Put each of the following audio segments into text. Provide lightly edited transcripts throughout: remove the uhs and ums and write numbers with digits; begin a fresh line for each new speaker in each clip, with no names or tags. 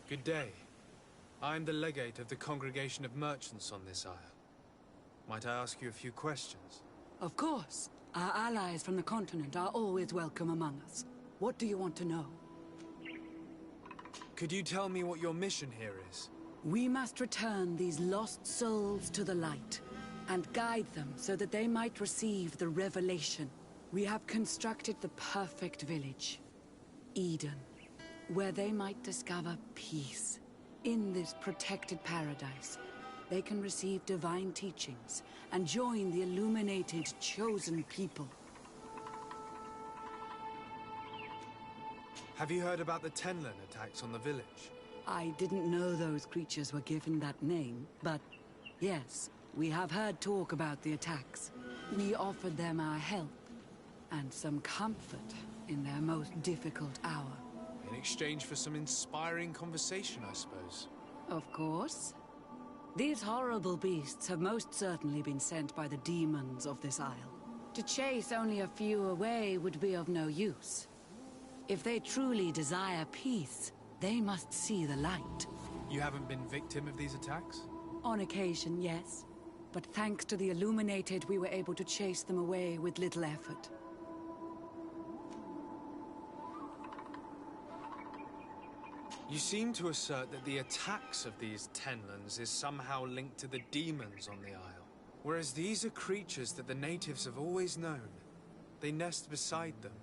Good day. I'm the legate of the Congregation of Merchants on this isle. Might I ask you a few questions?
Of course. Our allies from the continent are always welcome among us. What do you want to know?
Could you tell me what your mission here is?
We must return these lost souls to the light, and guide them so that they might receive the revelation. We have constructed the perfect village, Eden, where they might discover peace. In this protected paradise, they can receive divine teachings and join the illuminated, chosen people.
Have you heard about the Tenlin attacks on the village?
I didn't know those creatures were given that name, but yes, we have heard talk about the attacks. We offered them our help and some comfort in their most difficult hour.
In exchange for some inspiring conversation, I suppose.
Of course. These horrible beasts have most certainly been sent by the demons of this isle. To chase only a few away would be of no use. If they truly desire peace, they must see the light.
You haven't been victim of these attacks?
On occasion, yes. But thanks to the Illuminated, we were able to chase them away with little effort.
You seem to assert that the attacks of these Tenlins is somehow linked to the demons on the isle. Whereas these are creatures that the natives have always known. They nest beside them.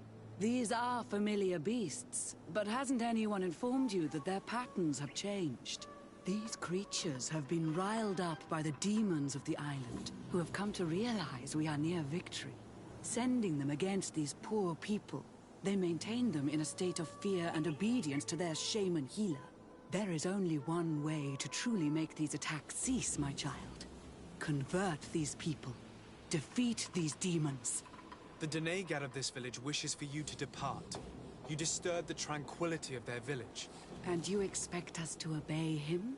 These are familiar beasts, but hasn't anyone informed you that their patterns have changed? These creatures have been riled up by the demons of the island, who have come to realize we are near victory. Sending them against these poor people, they maintain them in a state of fear and obedience to their shaman healer. There is only one way to truly make these attacks cease, my child. Convert these people. Defeat these demons.
The Denegat of this village wishes for you to depart. You disturb the tranquility of their village.
And you expect us to obey him?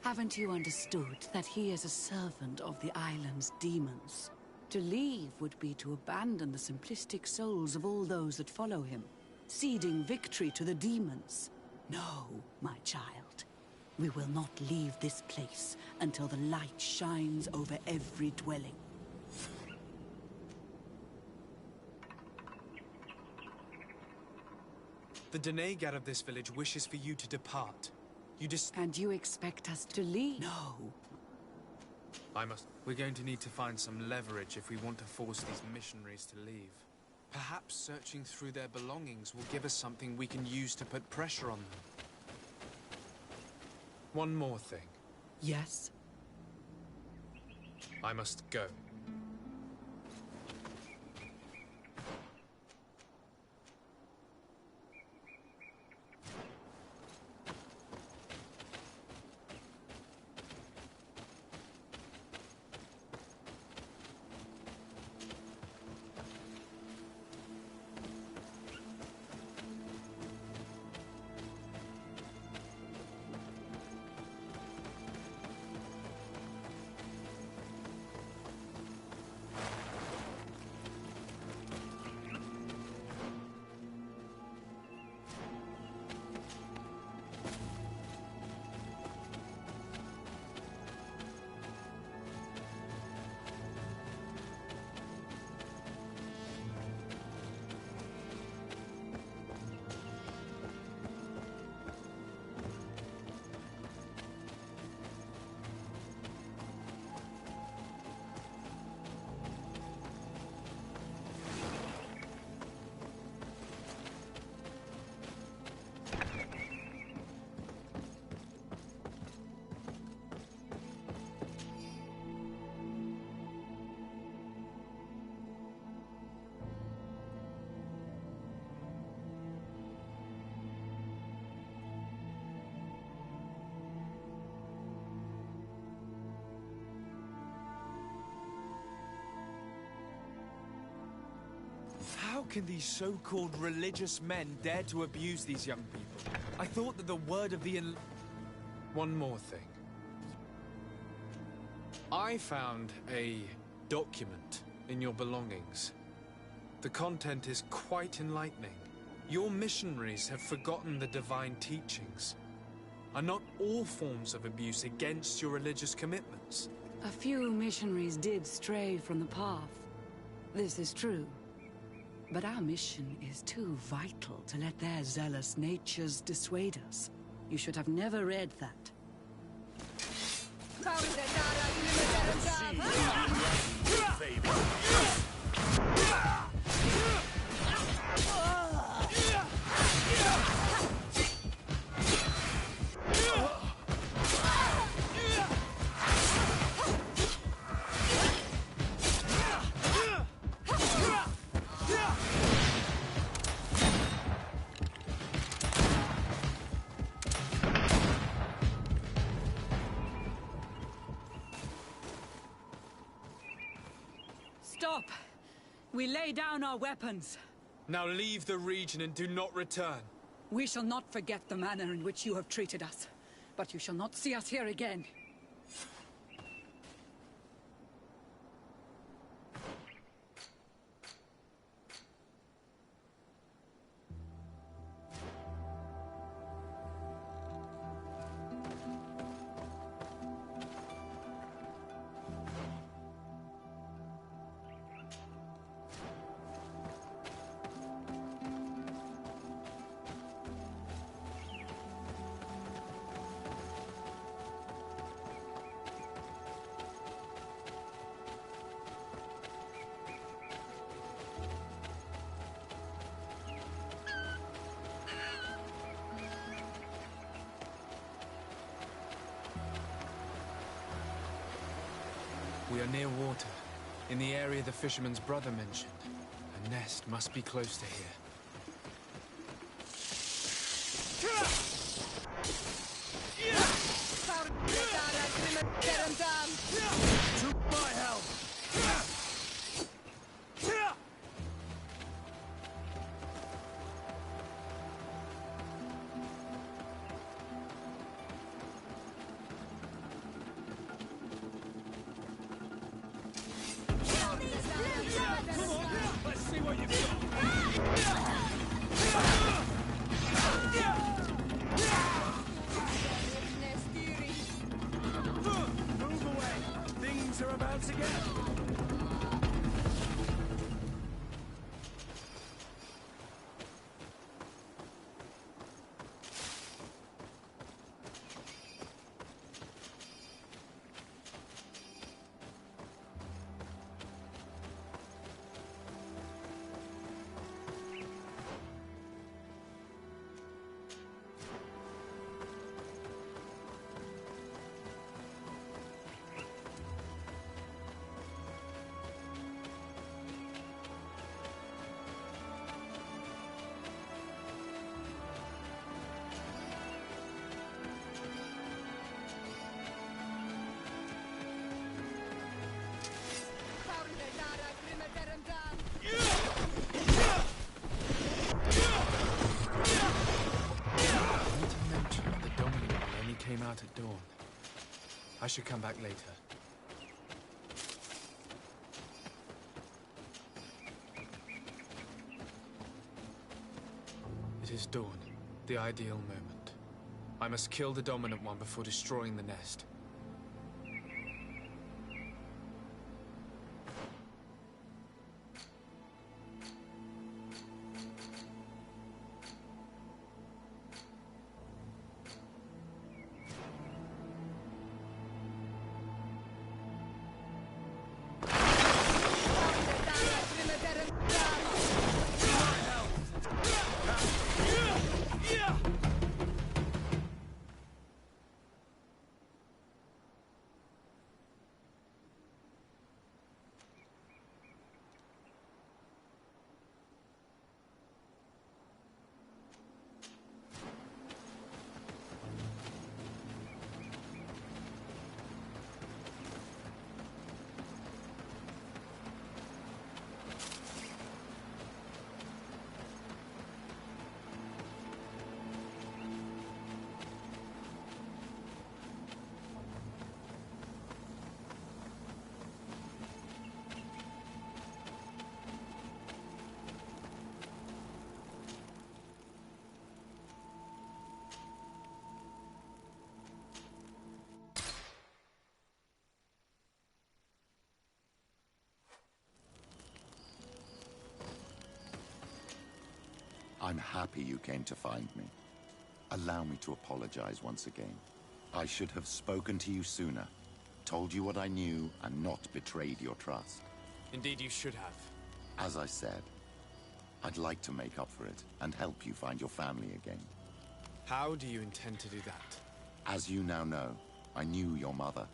Haven't you understood that he is a servant of the island's demons? To leave would be to abandon the simplistic souls of all those that follow him, ceding victory to the demons. No, my child. We will not leave this place until the light shines over every dwelling.
The Denegat of this village wishes for you to depart.
And you expect us to leave? No.
We're going to need to find some leverage if we want to force these missionaries to leave. Perhaps searching through their belongings will give us something we can use to put pressure on them. One more thing.
Yes?
I must go. How can these so-called religious men dare to abuse these young people? I thought that the word of the One more thing. I found a document in your belongings. The content is quite enlightening. Your missionaries have forgotten the divine teachings. Are not all forms of abuse against your religious commitments?
A few missionaries did stray from the path. This is true. But our mission is too vital to let their zealous natures dissuade us. You should have never read that. Stop! We lay down our weapons.
Now leave the region and do not return.
We shall not forget the manner in which you have treated us, but you shall not see us here again.
We are near water, in the area the fisherman's brother mentioned. A nest must be close to here.
To my help! Let's see what you've got. Move away. Things are about to get.
Came out at dawn. I should come back later. It is dawn, the ideal moment. I must kill the dominant one before destroying the nest.
I'm happy you came to find me. Allow me to apologize once again. I should have spoken to you sooner, told you what I knew, and not betrayed your trust.
Indeed, you should have.
As I said, I'd like to make up for it and help you find your family again.
How do you intend to do that?
As you now know, I knew your mother.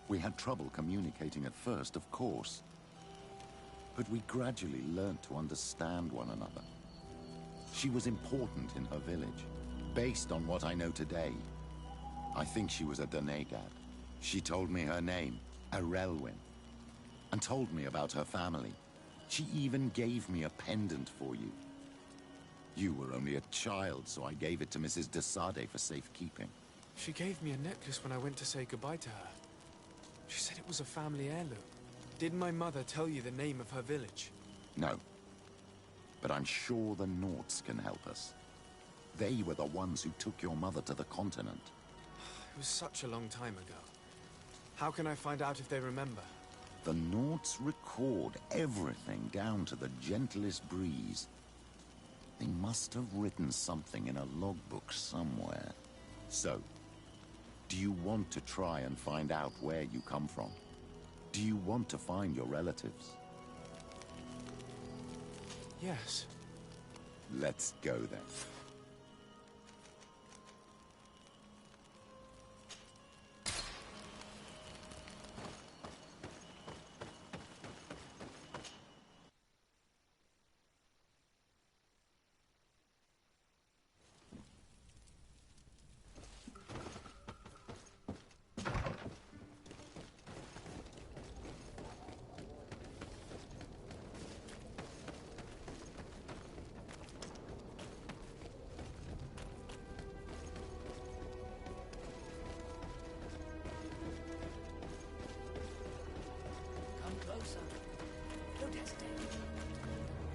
We had trouble communicating at first, of course. But we gradually learned to understand one another. She was important in her village. Based on what I know today, I think she was a Donegad. She told me her name, Arelwyn, and told me about her family. She even gave me a pendant for you. You were only a child, so I gave it to Mrs. de Sade for safekeeping.
She gave me a necklace when I went to say goodbye to her. She said it was a family heirloom. Did my mother tell you the name of her village?
No. But I'm sure the Norts can help us. They were the ones who took your mother to the continent.
It was such a long time ago. How can I find out if they remember?
The Norts record everything down to the gentlest breeze. They must have written something in a logbook somewhere. So, do you want to try and find out where you come from? Do you want to find your relatives?
Yes.
Let's go then.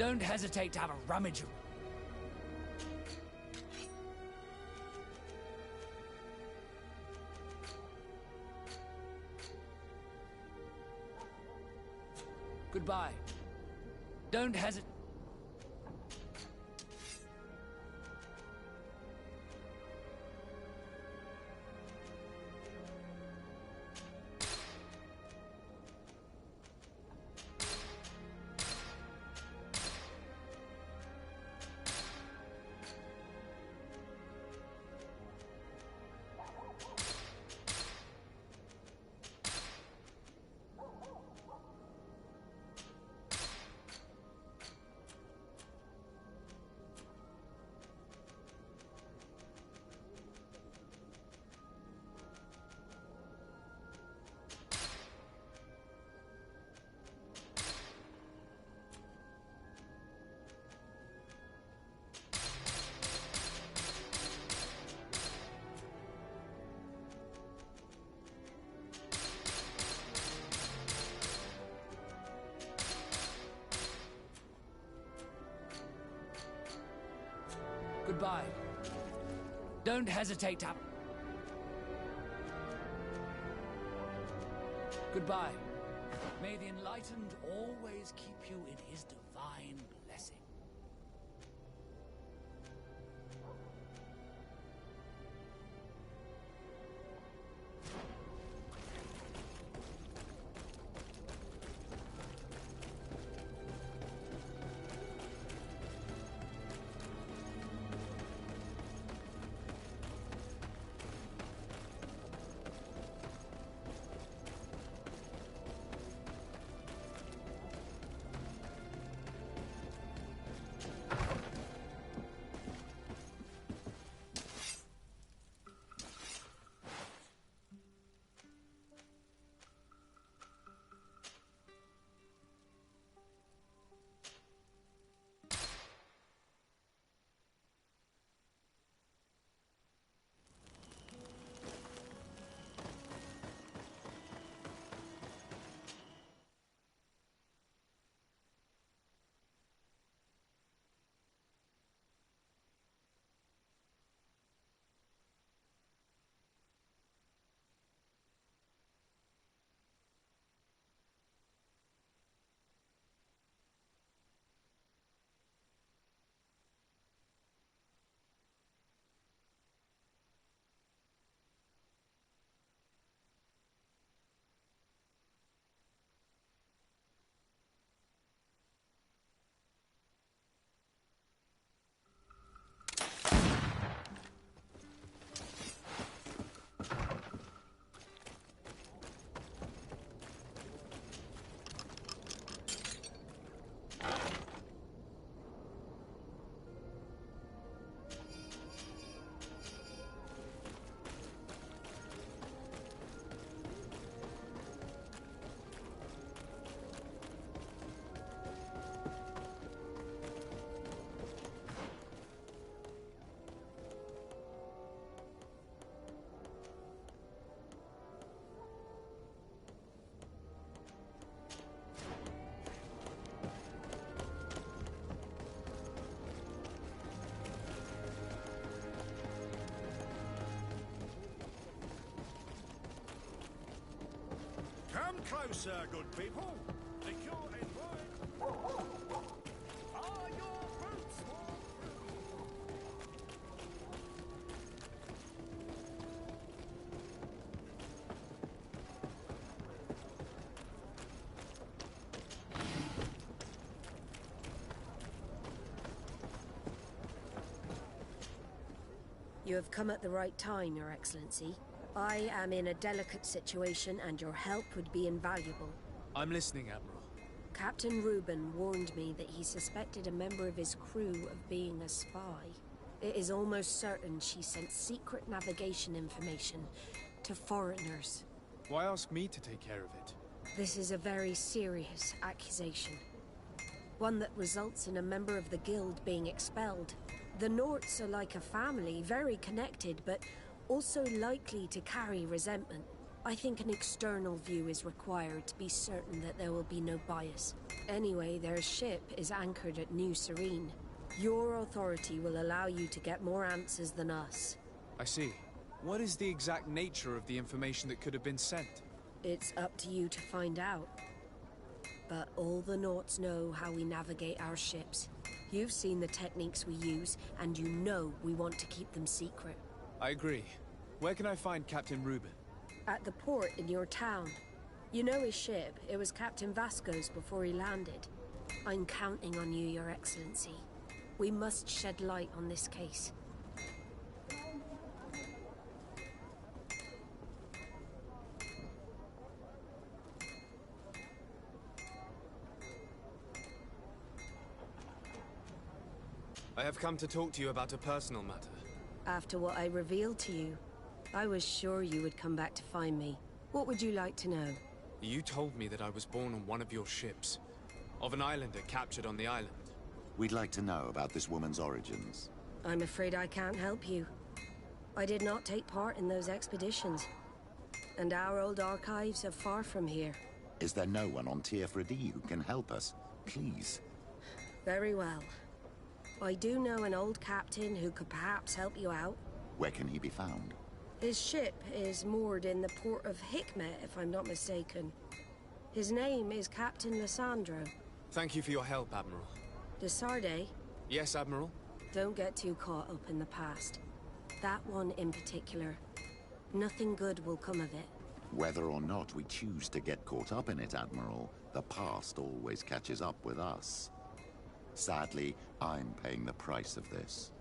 Don't hesitate to have a rummage. Goodbye. Don't hesitate. Goodbye. Don't hesitate to... Goodbye. May the Enlightened always keep you in his divine blessing.
closer, good people. Secure in word. Are your boots warm?
You have come at the right time, Your Excellency. I am in a delicate situation and your help would be invaluable.
I'm listening, Admiral.
Captain Reuben warned me that he suspected a member of his crew of being a spy. It is almost certain she sent secret navigation information to foreigners.
Why ask me to take care of it?
This is a very serious accusation. One that results in a member of the guild being expelled. The Norts are like a family, very connected, but also likely to carry resentment. I think an external view is required to be certain that there will be no bias. Anyway, their ship is anchored at New Serene. Your authority will allow you to get more answers than us.
I see. What is the exact nature of the information that could have been sent?
It's up to you to find out. But all the Norts know how we navigate our ships. You've seen the techniques we use, and you know we want to keep them secret.
I agree. Where can I find Captain Reuben?
At the port in your town. You know his ship. It was Captain Vasco's before he landed. I'm counting on you, Your Excellency. We must shed light on this case.
I have come to talk to you about a personal matter.
After what I revealed to you, I was sure you would come back to find me. What would you like to know?
You told me that I was born on one of your ships, of an islander captured on the island.
We'd like to know about this woman's origins.
I'm afraid I can't help you. I did not take part in those expeditions. And our old archives are far from here.
Is there no one on Tier 3D who can help us? Please.
Very well. I do know an old captain who could perhaps help you out.
Where can he be found?
His ship is moored in the port of Hikmet, if I'm not mistaken. His name is Captain Lissandro.
Thank you for your help, Admiral.
De Sarde?
Yes, Admiral?
Don't get too caught up in the past. That one in particular. Nothing good will come of it.
Whether or not we choose to get caught up in it, Admiral, the past always catches up with us. Sadly, I'm paying the price of this.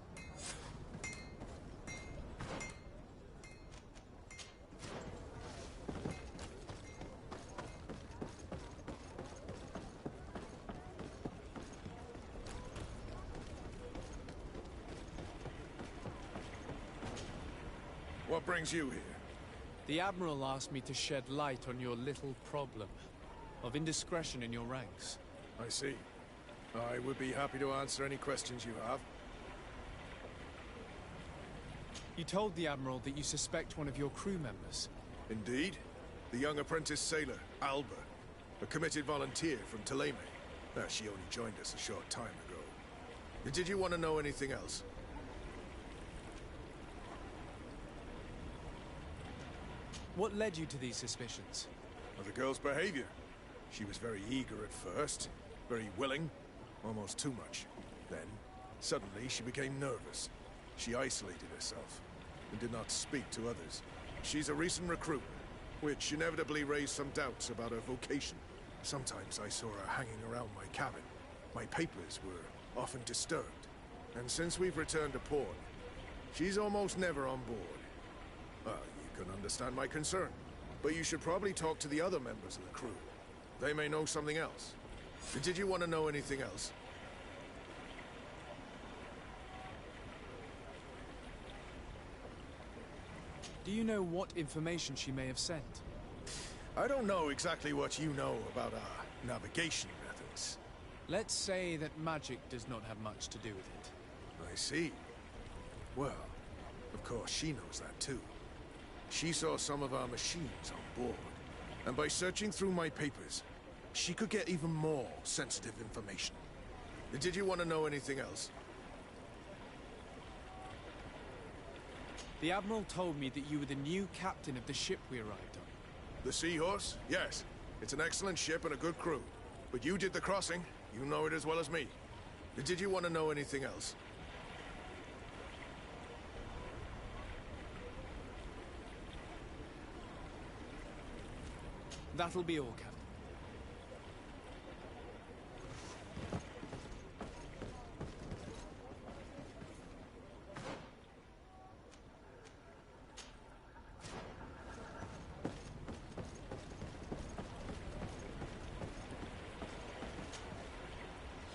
What brings you here?
The Admiral asked me to shed light on your little problem of indiscretion in your ranks.
I see. I would be happy to answer any questions you have.
You told the Admiral that you suspect one of your crew members.
Indeed. The young apprentice sailor, Alba. A committed volunteer from Thélème. She only joined us a short time ago. Did you want to know anything else?
What led you to these suspicions?
Of the girl's behavior. She was very eager at first, very willing, almost too much. Then, suddenly, she became nervous. She isolated herself and did not speak to others. She's a recent recruit, which inevitably raised some doubts about her vocation. Sometimes I saw her hanging around my cabin. My papers were often disturbed. And since we've returned to port, she's almost never on board. You can understand my concern, but you should probably talk to the other members of the crew. They may know something else. Did you want to know anything else?
Do you know what information she may have sent?
I don't know exactly what you know about our navigation methods.
Let's say that magic does not have much to do with it.
I see. Well, of course she knows that too. She saw some of our machines on board, and by searching through my papers, she could get even more sensitive information. Did you want to know anything else?
The Admiral told me that you were the new captain of the ship we arrived on.
The Seahorse? Yes. It's an excellent ship and a good crew. But you did the crossing. You know it as well as me. Did you want to know anything else?
That'll be all, Captain.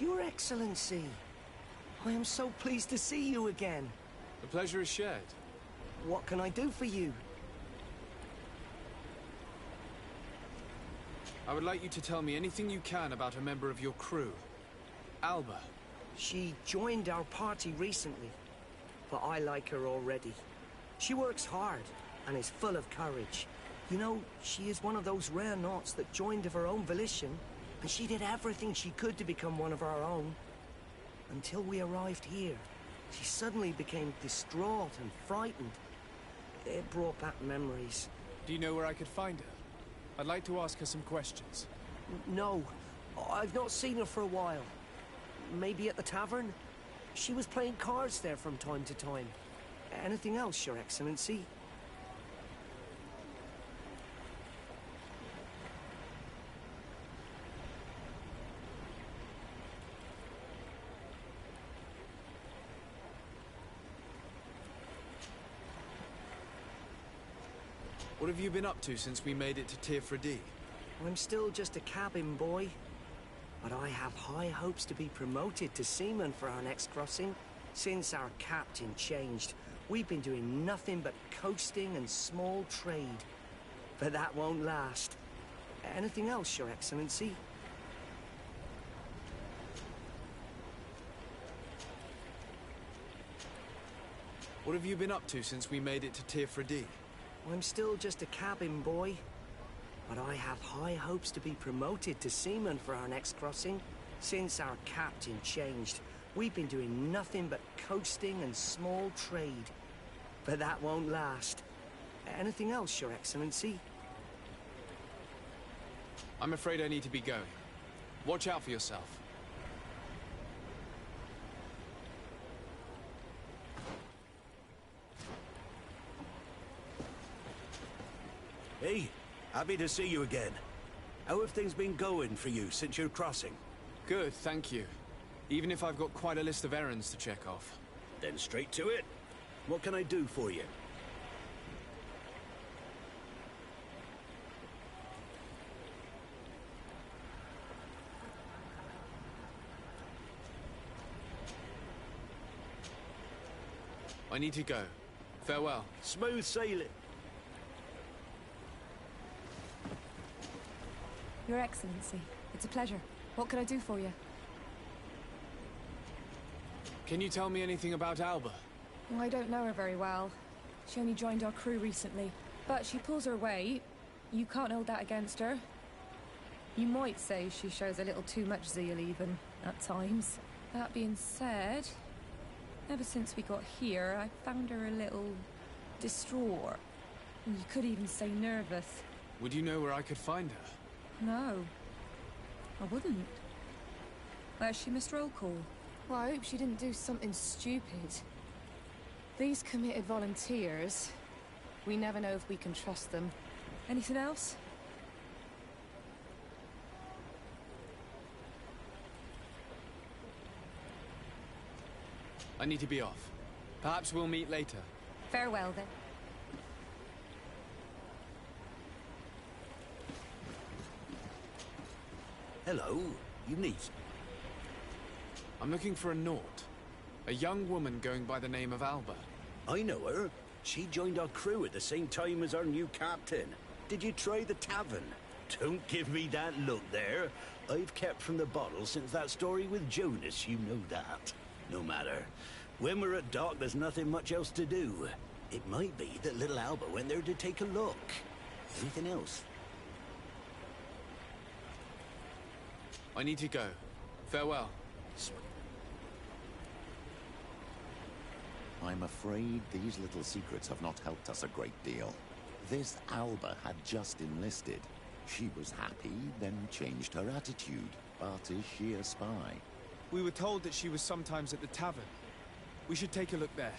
Your Excellency, I am so pleased to see you again.
The pleasure is shared.
What can I do for you?
I would like you to tell me anything you can about a member of your crew. Alba.
She joined our party recently, but I like her already. She works hard and is full of courage. You know, she is one of those rare Nauts that joined of her own volition, and she did everything she could to become one of our own. Until we arrived here, she suddenly became distraught and frightened. It brought back memories.
Do you know where I could find her? I'd like to ask her some questions.
No, I've not seen her for a while. Maybe at the tavern? She was playing cards there from time to time. Anything else, Your Excellency?
What have you been up to since we made it to Tier
I'm still just a cabin boy, but I have high hopes to be promoted to seaman for our next crossing. Since our captain changed, we've been doing nothing but coasting and small trade. But that won't last. Anything else, Your Excellency?
What have you been up to since we made it to Tier
I'm still just a cabin boy, but I have high hopes to be promoted to seaman for our next crossing. Since our captain changed, we've been doing nothing but coasting and small trade. But that won't last. Anything else, Your Excellency?
I'm afraid I need to be going. Watch out for yourself.
Hey, happy to see you again. How have things been going for you since your crossing?
Good, thank you. Even if I've got quite a list of errands to check off.
Then straight to it. What can I do for you?
I need to go. Farewell.
Smooth sailing.
Your Excellency, it's a pleasure. What can I do for you?
Can you tell me anything about Alba?
Well, I don't know her very well. She only joined our crew recently. But she pulls her weight. You can't hold that against her. You might say she shows a little too much zeal even, at times. That being said, ever since we got here, I found her a little distraught. You could even say nervous.
Would you know where I could find her?
No, I wouldn't. She missed roll call. Well, I hope she didn't do something stupid. These committed volunteers, we never know if we can trust them. Anything else?
I need to be off. Perhaps we'll meet later.
Farewell, then.
Hello, you need...
I'm looking for a Naut. A young woman going by the name of Alba.
I know her. She joined our crew at the same time as our new captain. Did you try the tavern? Don't give me that look there. I've kept from the bottle since that story with Jonas, you know that. No matter. When we're at dock, there's nothing much else to do. It might be that little Alba went there to take a look. Anything else?
I need to go. Farewell.
I'm afraid these little secrets have not helped us a great deal. This Alba had just enlisted. She was happy, then changed her attitude. But is she a spy?
We were told that she was sometimes at the tavern. We should take a look there.